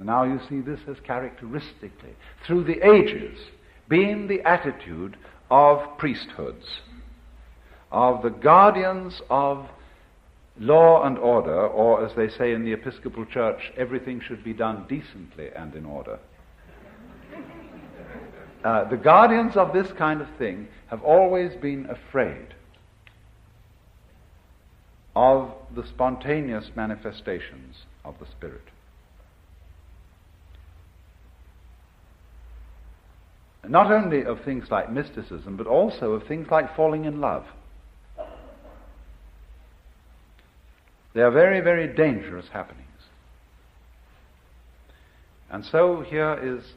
Now you see this has characteristically, through the ages, been the attitude of priesthoods, of the guardians of law and order, or as they say in the Episcopal Church, everything should be done decently and in order. The guardians of this kind of thing have always been afraid of the spontaneous manifestations of the Spirit. Not only of things like mysticism, but also of things like falling in love. They are very, very dangerous happenings. And so here is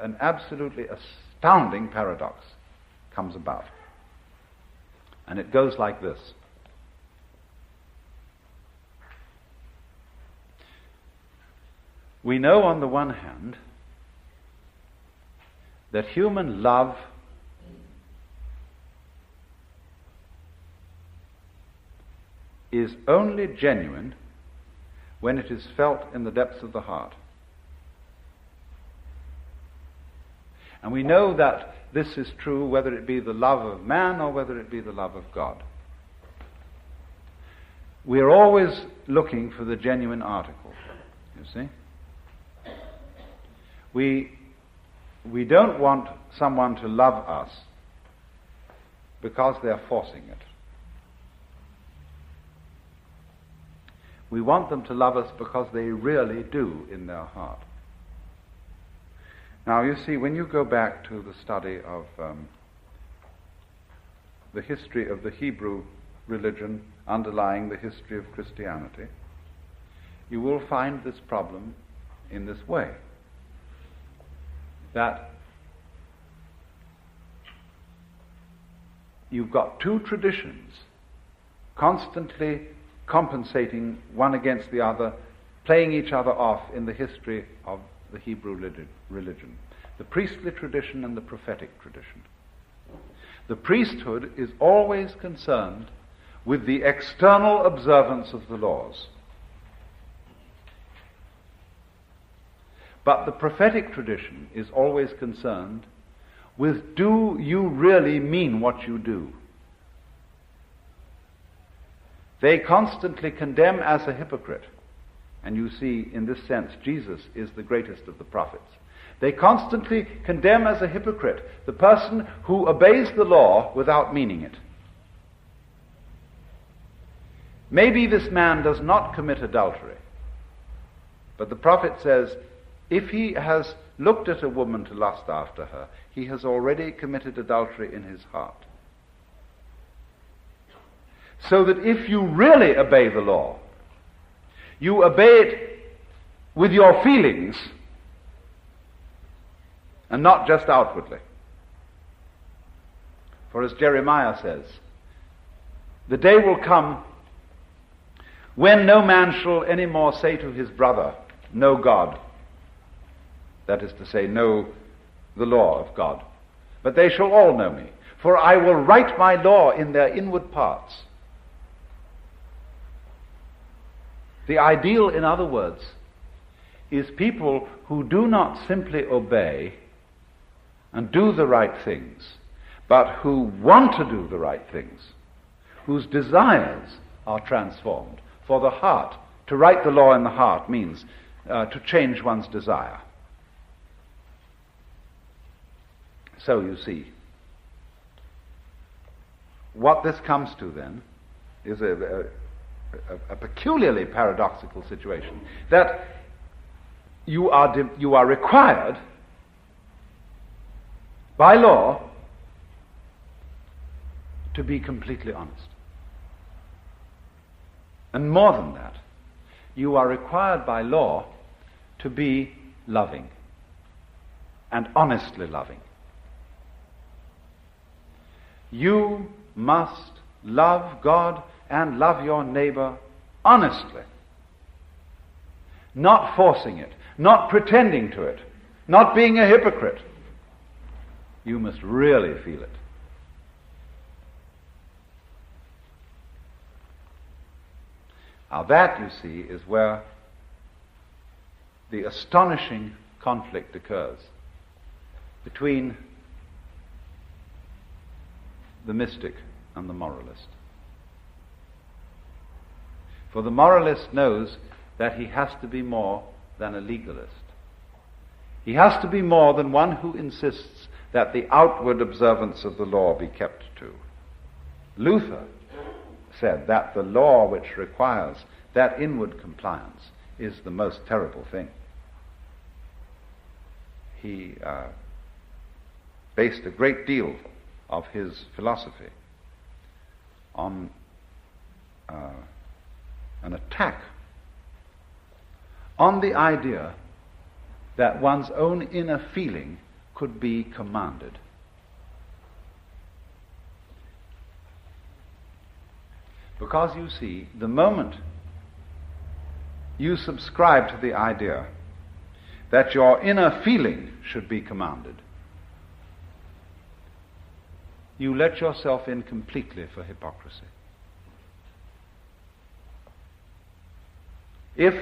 an absolutely astounding paradox comes about. And it goes like this. We know on the one hand that human love is only genuine when it is felt in the depths of the heart. And we know that this is true whether it be the love of man or whether it be the love of God. We are always looking for the genuine article, you see. We don't want someone to love us because they're forcing it. We want them to love us because they really do in their heart. Now, you see, when you go back to the study of the history of the Hebrew religion underlying the history of Christianity, you will find this problem in this way. That you've got two traditions constantly compensating one against the other, playing each other off in the history of the Hebrew religion. The priestly tradition and the prophetic tradition. The priesthood is always concerned with the external observance of the laws. But the prophetic tradition is always concerned with, do you really mean what you do? They constantly condemn as a hypocrite. And you see, in this sense, Jesus is the greatest of the prophets. They constantly condemn as a hypocrite the person who obeys the law without meaning it. Maybe this man does not commit adultery, but the prophet says, if he has looked at a woman to lust after her, he has already committed adultery in his heart. So that if you really obey the law, you obey it with your feelings and not just outwardly. For as Jeremiah says, the day will come when no man shall any more say to his brother, know God. That is to say, know the law of God. But they shall all know me, for I will write my law in their inward parts. The ideal, in other words, is people who do not simply obey and do the right things, but who want to do the right things, whose desires are transformed. For the heart, to write the law in the heart means to change one's desire. So you see, what this comes to then is a peculiarly paradoxical situation, that you are required by law to be completely honest. And more than that, you are required by law to be loving and honestly loving. You must love God and love your neighbor honestly, not forcing it, not pretending to it, not being a hypocrite. You must really feel it. Now that, you see, is where the astonishing conflict occurs between the mystic and the moralist. For the moralist knows that he has to be more than a legalist. He has to be more than one who insists that the outward observance of the law be kept to. Luther said that the law which requires that inward compliance is the most terrible thing. He based a great deal of his philosophy on an attack on the idea that one's own inner feeling could be commanded. Because you see, the moment you subscribe to the idea that your inner feeling should be commanded, you let yourself in completely for hypocrisy. If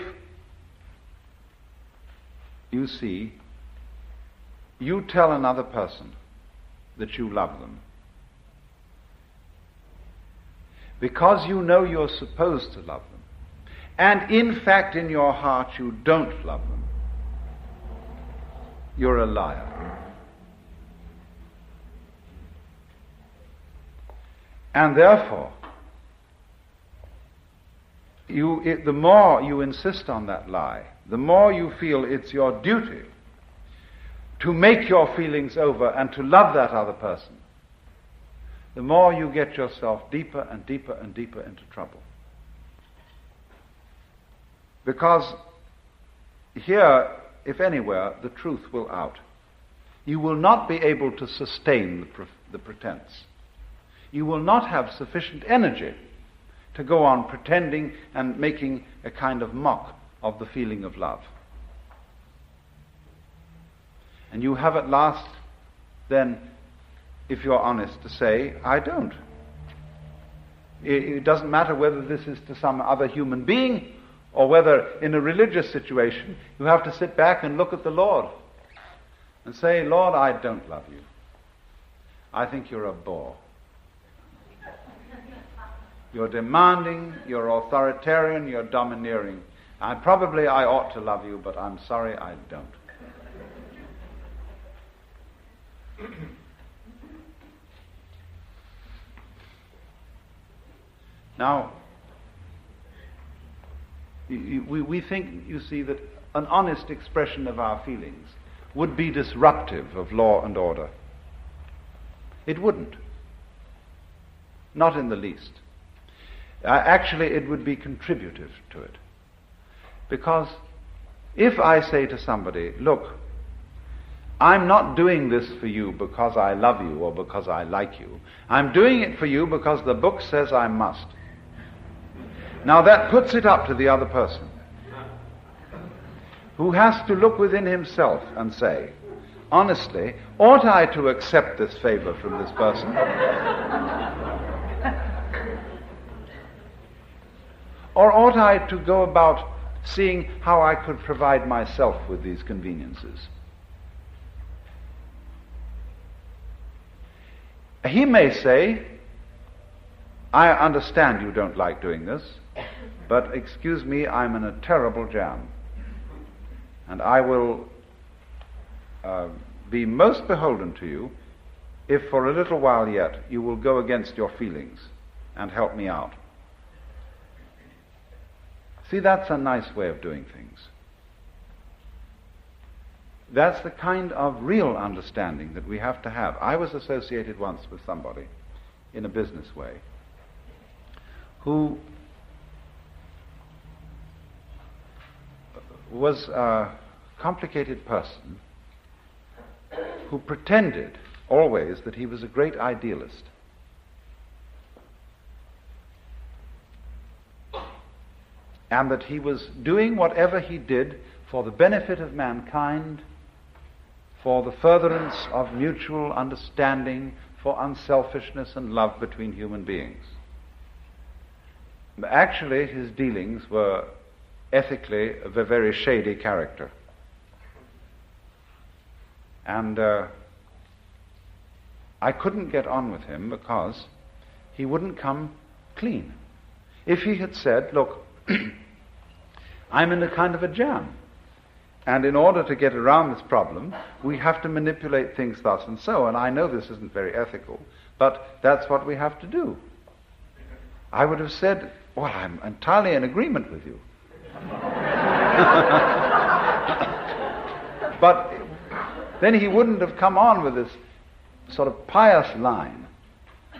you see, you tell another person that you love them because you know you're supposed to love them, and in fact in your heart you don't love them, you're a liar. And therefore, the more you insist on that lie, the more you feel it's your duty to make your feelings over and to love that other person, the more you get yourself deeper and deeper and deeper into trouble. Because here, if anywhere, the truth will out. You will not be able to sustain the pretense. You will not have sufficient energy to go on pretending and making a kind of mock of the feeling of love. And you have at last, then, if you're honest, to say, I don't. It doesn't matter whether this is to some other human being or whether in a religious situation you have to sit back and look at the Lord and say, Lord, I don't love you. I think you're a bore. You're demanding, you're authoritarian, you're domineering. I ought to love you, but I'm sorry I don't. Now, we think, you see, that an honest expression of our feelings would be disruptive of law and order. It wouldn't. Not in the least. Actually, it would be contributive to it. Because if I say to somebody, look, I'm not doing this for you because I love you or because I like you. I'm doing it for you because the book says I must. Now that puts it up to the other person, who has to look within himself and say, honestly, ought I to accept this favor from this person? Or ought I to go about seeing how I could provide myself with these conveniences? He may say, I understand you don't like doing this, but excuse me, I'm in a terrible jam. And I will be most beholden to you if for a little while yet you will go against your feelings and help me out. See, that's a nice way of doing things. That's the kind of real understanding that we have to have. I was associated once with somebody in a business way who was a complicated person who pretended always that he was a great idealist. And that he was doing whatever he did for the benefit of mankind, for the furtherance of mutual understanding, for unselfishness and love between human beings. Actually, his dealings were ethically of a very shady character. And I couldn't get on with him because he wouldn't come clean. If he had said, look, I'm in a kind of a jam, and in order to get around this problem, we have to manipulate things thus and so, and I know this isn't very ethical, but that's what we have to do, I would have said, well, I'm entirely in agreement with you. But then he wouldn't have come on with this sort of pious line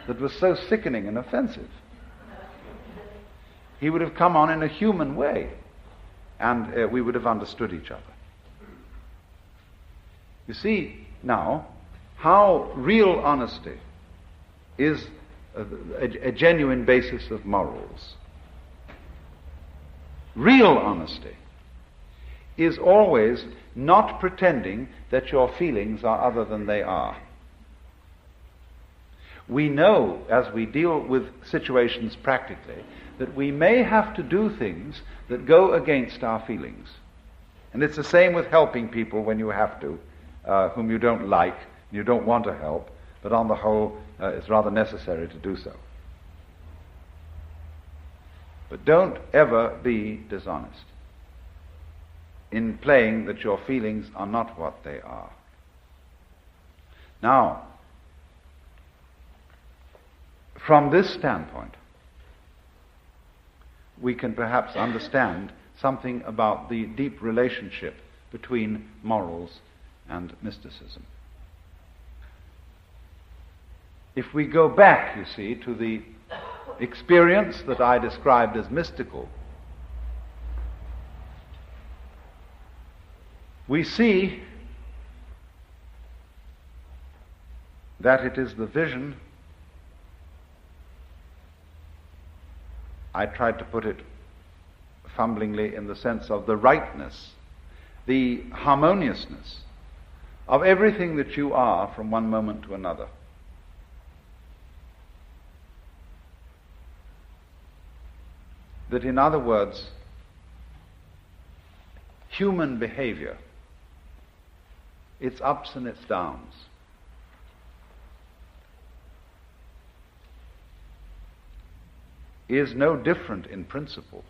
that was so sickening and offensive. He would have come on in a human way, and we would have understood each other. You see now how real honesty is a genuine basis of morals. Real honesty is always not pretending that your feelings are other than they are. We know, as we deal with situations practically, that we may have to do things that go against our feelings. And it's the same with helping people when you have to, whom you don't like, you don't want to help, but on the whole, it's rather necessary to do so. But don't ever be dishonest in playing that your feelings are not what they are. Now, from this standpoint, we can perhaps understand something about the deep relationship between morals and mysticism. If we go back, you see, to the experience that I described as mystical, we see that it is the vision, I tried to put it fumblingly in the sense of the rightness, the harmoniousness of everything that you are from one moment to another. That, in other words, human behavior, its ups and its downs, is no different in principle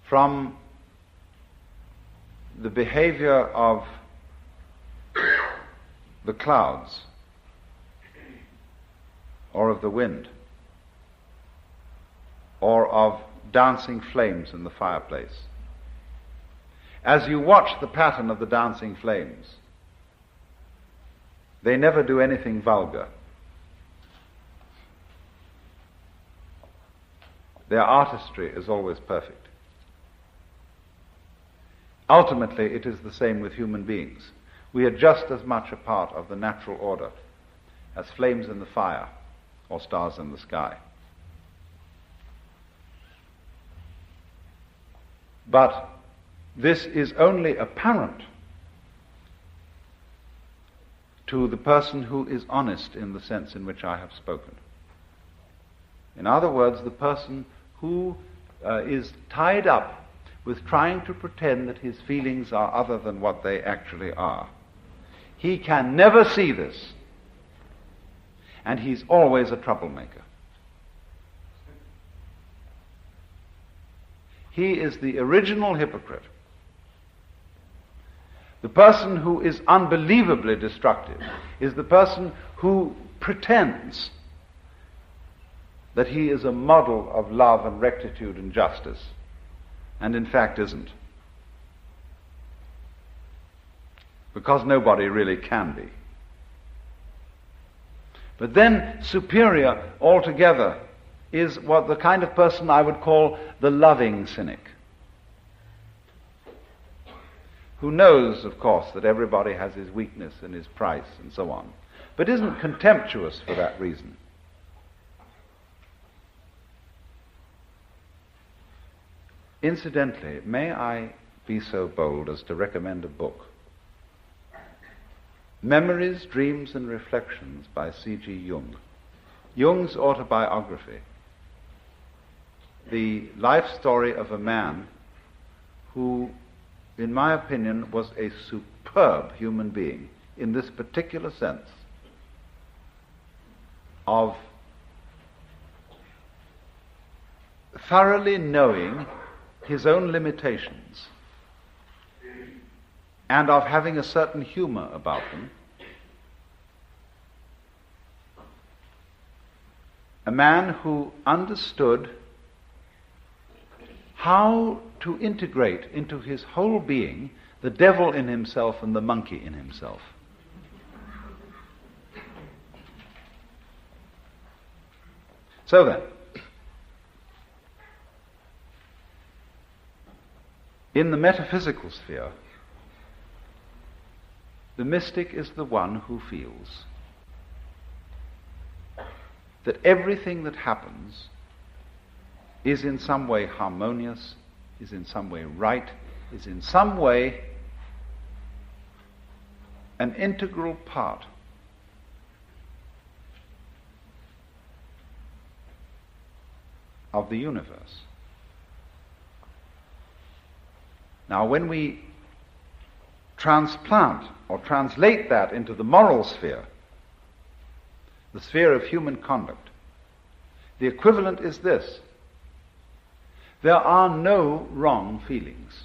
from the behavior of the clouds or of the wind or of dancing flames in the fireplace. As you watch the pattern of the dancing flames, they never do anything vulgar. Their artistry is always perfect. Ultimately, it is the same with human beings. We are just as much a part of the natural order as flames in the fire or stars in the sky. But this is only apparent to the person who is honest in the sense in which I have spoken. In other words, the person who is tied up with trying to pretend that his feelings are other than what they actually are. He can never see this, and he's always a troublemaker. He is the original hypocrite. The person who is unbelievably destructive is the person who pretends that he is a model of love and rectitude and justice, and in fact isn't. Because nobody really can be. But then superior altogether is what the kind of person I would call the loving cynic, who knows, of course, that everybody has his weakness and his price and so on, but isn't contemptuous for that reason. Incidentally, may I be so bold as to recommend a book? Memories, Dreams and Reflections by C.G. Jung. Jung's autobiography. The life story of a man who, in my opinion, was a superb human being in this particular sense of thoroughly knowing his own limitations and of having a certain humor about them. A man who understood how to integrate into his whole being the devil in himself and the monkey in himself. So then, in the metaphysical sphere, the mystic is the one who feels that everything that happens is in some way harmonious, is in some way right, is in some way an integral part of the universe. Now, when we transplant or translate that into the moral sphere, the sphere of human conduct, the equivalent is this: there are no wrong feelings.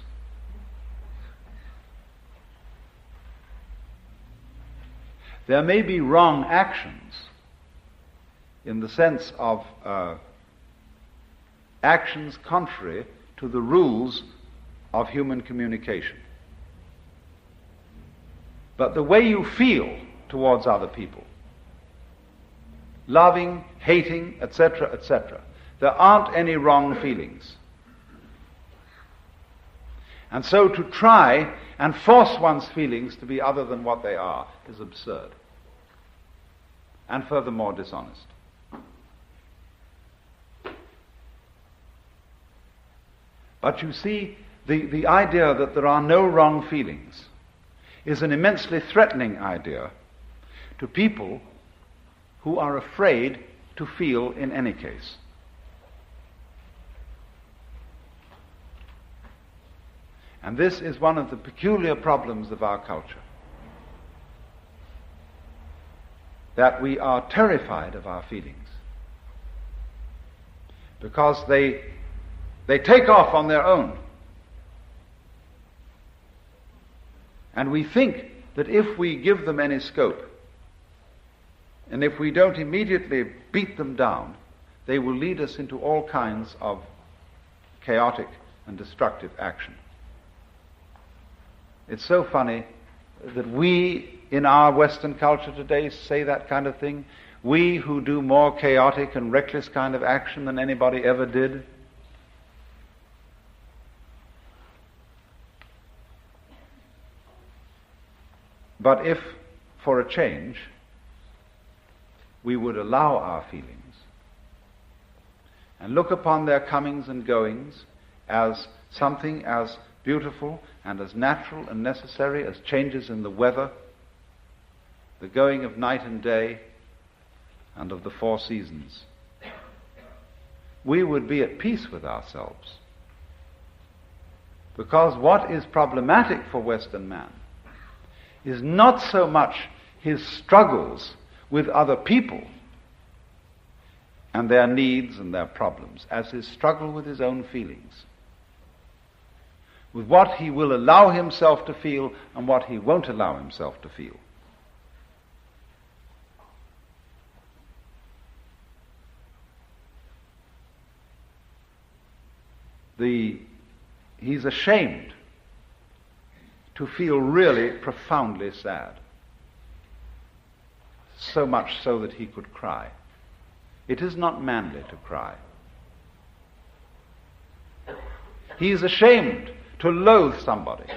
There may be wrong actions in the sense of actions contrary to the rules of human communication. But the way you feel towards other people, loving, hating, etc., etc., there aren't any wrong feelings. And so to try and force one's feelings to be other than what they are is absurd, and furthermore dishonest. But you see, the idea that there are no wrong feelings is an immensely threatening idea to people who are afraid to feel in any case. And this is one of the peculiar problems of our culture, that we are terrified of our feelings because they take off on their own. And we think that if we give them any scope, and if we don't immediately beat them down, they will lead us into all kinds of chaotic and destructive action. It's so funny that we, in our Western culture today, say that kind of thing. We who do more chaotic and reckless kind of action than anybody ever did. But if, for a change, we would allow our feelings and look upon their comings and goings as something as beautiful and as natural and necessary as changes in the weather, the going of night and day, and of the four seasons, we would be at peace with ourselves. Because what is problematic for Western man is not so much his struggles with other people and their needs and their problems as his struggle with his own feelings, with what he will allow himself to feel and what he won't allow himself to feel. He's ashamed to feel really profoundly sad, so much so that he could cry. It is not manly to cry. He is ashamed to loathe somebody,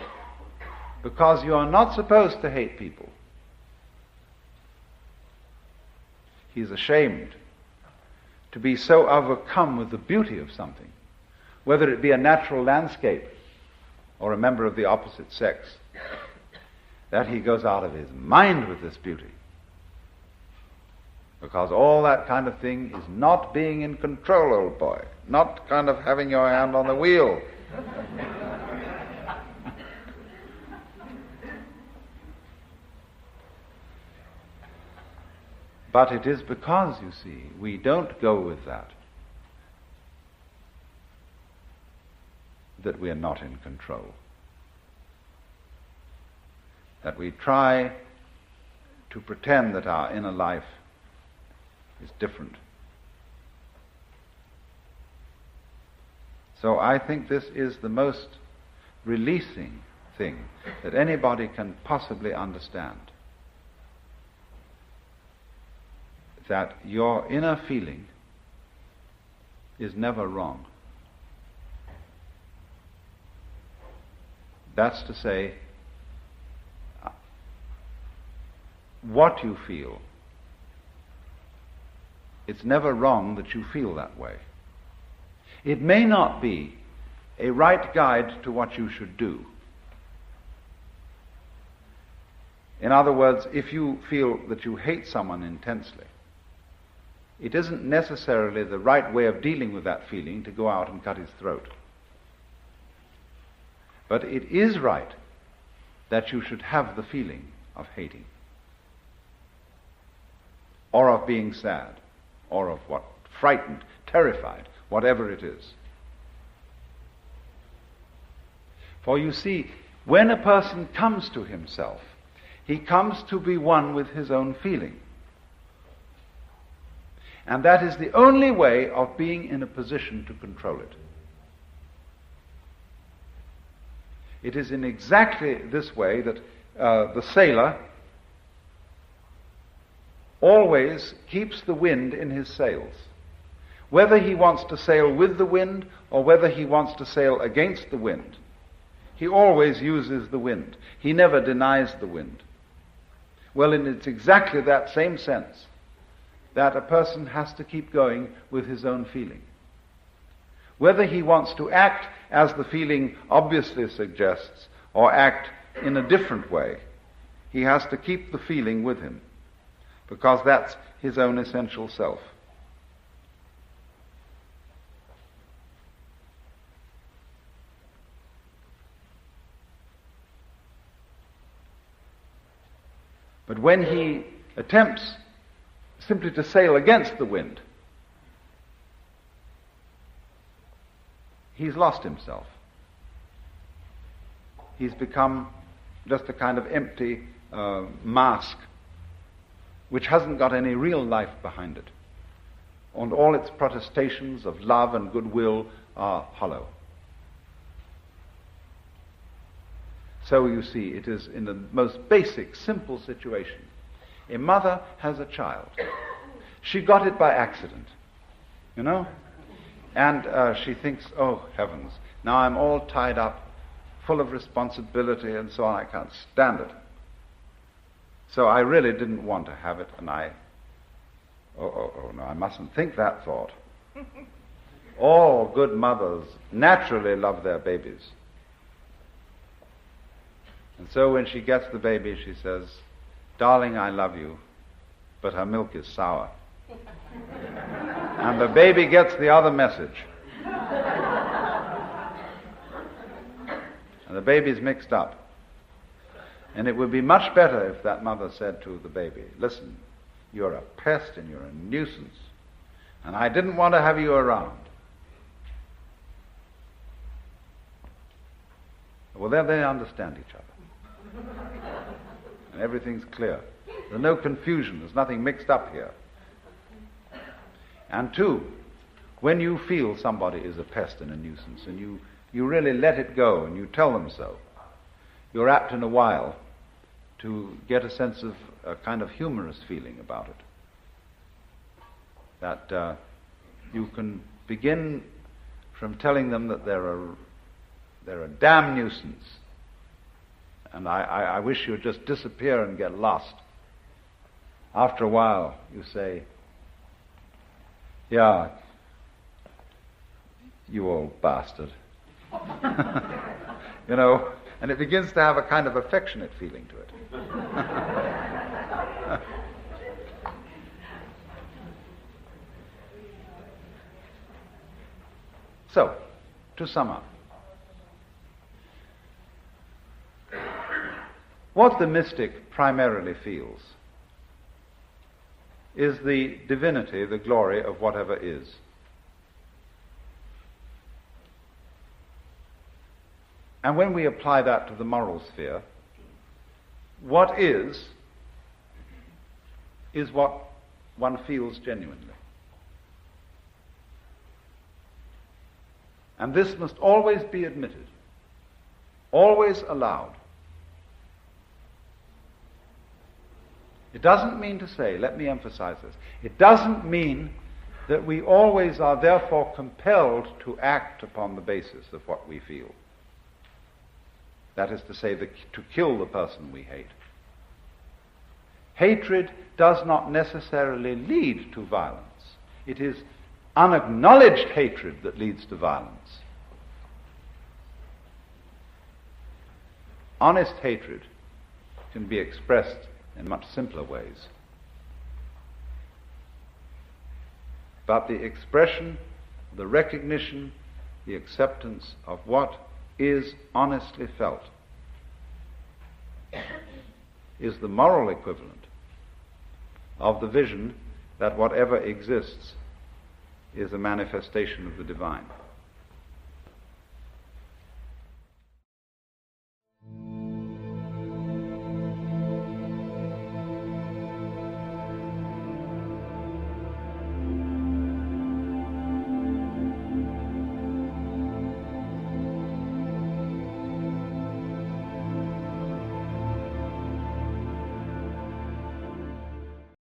because you are not supposed to hate people. He's ashamed to be so overcome with the beauty of something, whether it be a natural landscape or a member of the opposite sex, that he goes out of his mind with this beauty. Because all that kind of thing is not being in control, old boy, not kind of having your hand on the wheel. But it is because, you see, we don't go with that we are not in control. That we try to pretend that our inner life is different. So I think this is the most releasing thing that anybody can possibly understand. That your inner feeling is never wrong. That's to say, what you feel, it's never wrong that you feel that way. It may not be a right guide to what you should do. In other words, if you feel that you hate someone intensely, it isn't necessarily the right way of dealing with that feeling to go out and cut his throat. But it is right that you should have the feeling of hating, or of being sad, or of what? Frightened, terrified, whatever it is. For you see, when a person comes to himself, he comes to be one with his own feeling. And that is the only way of being in a position to control it. It is in exactly this way that the sailor always keeps the wind in his sails. Whether he wants to sail with the wind or whether he wants to sail against the wind, he always uses the wind. He never denies the wind. Well, and it's exactly that same sense that a person has to keep going with his own feeling. Whether he wants to act as the feeling obviously suggests or act in a different way, he has to keep the feeling with him, because that's his own essential self. But when he attempts simply to sail against the wind, he's lost himself. He's become just a kind of empty mask which hasn't got any real life behind it. And all its protestations of love and goodwill are hollow. So you see, it is in the most basic, simple situation. A mother has a child. She got it by accident, you know? And she thinks, oh, heavens, now I'm all tied up, full of responsibility and so on, I can't stand it. So I really didn't want to have it, and no, I mustn't think that thought. All good mothers naturally love their babies. And so when she gets the baby, she says, darling, I love you, but her milk is sour. And the baby gets the other message. And the baby's mixed up. And it would be much better if that mother said to the baby, listen, you're a pest and you're a nuisance, and I didn't want to have you around. Well, then they understand each other. And everything's clear. There's no confusion. There's nothing mixed up here. And two, when you feel somebody is a pest and a nuisance, and you really let it go and you tell them so, you're apt in a while to get a sense of a kind of humorous feeling about it. That you can begin from telling them that they're a damn nuisance, and I wish you'd just disappear and get lost. After a while, you say, yeah, you old bastard. You know, and it begins to have a kind of affectionate feeling to it. So, to sum up, what the mystic primarily feels is the divinity, the glory of whatever is. And when we apply that to the moral sphere, what is what one feels genuinely. And this must always be admitted, always allowed. It doesn't mean to say, let me emphasize this, it doesn't mean that we always are therefore compelled to act upon the basis of what we feel. That is to say, to kill the person we hate. Hatred does not necessarily lead to violence. It is unacknowledged hatred that leads to violence. Honest hatred can be expressed in much simpler ways. But the expression, the recognition, the acceptance of what is honestly felt is the moral equivalent of the vision that whatever exists is a manifestation of the divine.